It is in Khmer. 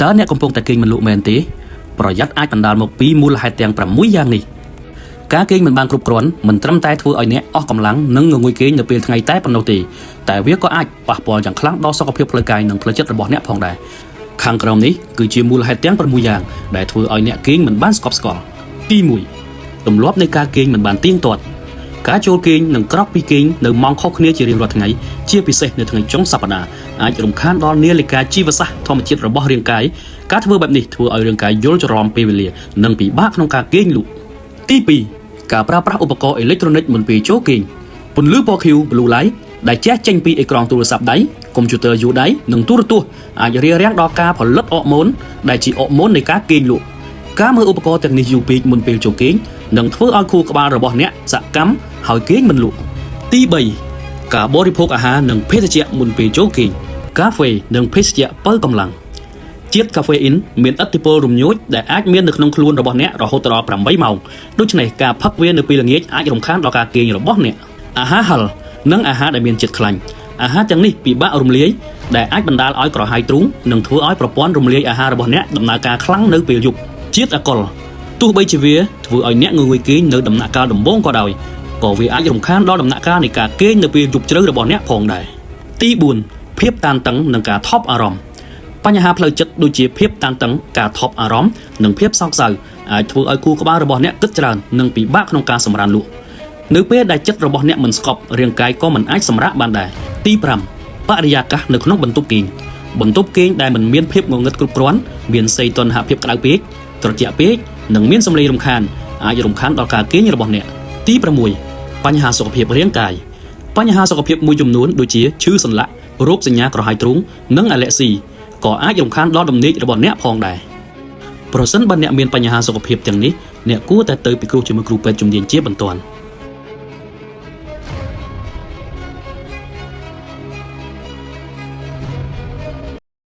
តើអ្នកកំពុងតែគេងមិនលក់មែនទេប្រយ័ត្នអាចបណ្ដាលមកពីមូលហេតុទាំង6យ៉ាងនេះការគេងមិនបានគ្រប់គ្រាន់មិនត្រឹមតែធ្វើឲ្យអ្នកអស់កម្លាំងនិងងងុយគេងនៅពេលថ្ងៃតែប៉ុណ្ណោះទេតែវាក៏អាចប៉ះពាល់យ៉ាងខ្លាំងដល់សុខភាពផ្លូវកាយនិងផ្លូវចិត្តរបស់អ្នកផងដែរខាងក្រោមនេះគឺជាមូលហេតុទាំង6យ៉ាងដែលធ្វើឲ្យអ្នកគេងមិនបានស្កប់ស្កល់ទី1ទម្លាប់នៃការគេងមិនបានទៀងទាត់ការចូលគេងនិងក្រោកពីគេងនៅម៉ោងខុសគ្នាជារៀងរាល់ថ្ងៃជាពិសេសនៅថ្ងៃចុងសប្តាហ៍អាចរំខានដល់នាឡិកាជីវសាស្ត្រធម្មជាតិរបស់រាងកាយការធ្វើបែបនេះធ្វើឲ្យរាងកាយយល់ច្រឡំពេលវេលានិងពិបាកក្នុងការគេងលក់ទី2ការប្រើប្រាស់ឧបករណ៍អេឡិចត្រូនិកមុនពេលចូលគេងពន្លឺពណ៌ខៀវ Blue Light ដែលជះចេញពីអេក្រង់ទូរស័ព្ទដៃកុំព្យូទ័រយួរដៃនិងទូរទស្សន៍អាចរារាំងដល់ការផលិតអរម៉ូនដែលជាអរម៉ូននៃការគេងលក់ការមើលឧបករណ៍ទាំងនេះយូរពេកមុនពេលចូលគេងនឹងធ្វើឲ្យខួរក្បាលរបស់អ្នកសកម្មហើយគេងមិនលក់ទី3ការបរិភោគអាហារនិងភេសជ្ជៈមុនពេលចូលគេងកាហ្វេនិងភេសជ្ជៈបើកម្លាំងជាតិកាហ្វេអ៊ីនមានឥទ្ធិពលរំញោចដែលអាចមាននៅក្នុងខ្លួនរបស់អ្នករហូតដល់8ម៉ោងដូច្នេះការផឹកវានៅពេលល្ងាចអាចរំខានដល់ការគេងរបស់អ្នកអាហារហឹរនិងអាហារដែលមានជាតិខ្លាញ់អាហារទាំងនេះពិបាករំលាយដែលអាចបណ្ដាលឲ្យក្រហាយទ្រូងនិងធ្វើឲ្យប្រព័ន្ធរំលាយអាហាររបស់អ្នកដំណើរការខ្លាំងនៅពេលយប់ជាតិអាល់កុលទោះបីជាវាធ្វើឲ្យអ្នកងងុយគេងនៅដំណាក់កាលដំបូងក៏ដោយក៏វាអាចរំខានដល់ដំណាក់កាលនៃការគេងនៅពេលយប់ជ្រៅរបស់អ្នកផងដែរទី4ភាពតានតឹងនិងការថប់អារម្មណ៍បញ្ហាផ្លូវចិត្តដូចជាភាពតានតឹងការថប់អារម្មណ៍និងភាពសោកសៅអាចធ្វើឲ្យខួរក្បាលរបស់អ្នកគិតច្រើននិងពិបាកក្នុងការសម្រានលក់នៅពេលដែលចិត្តរបស់អ្នកមិនស្កប់រាងកាយក៏មិនអាចសម្រាកបានដែរទី5បរិយាកាសនៅក្នុងបន្ទប់គេងដែលមិនមានភាពងងឹតគ្រប់គ្រាន់មានសីតុណ្ហភាពក្តៅពេកត្រជាក់ពេកនិងមានសម្លេងរំខានអាចរំខានដល់ការគេងរបស់អ្នកទី6បញ្ហាសុខភាពរាងកាយបញ្ហាសុខភាពមួយចំនួនដូចជាឈឺសន្លាក់រោគសញ្ញាក្រហាយទ្រូងនិងអាឡែស៊ីក៏អាចរំខានដល់ដំណេករបស់អ្នកផងដែរប្រសិនបើអ្នកមានបញ្ហាសុខភាពទាំងនេះអ្នកគួរតែទៅពិគ្រោះជាមួយគ្រូពេទ្យជំនាញជាបន្ទាន់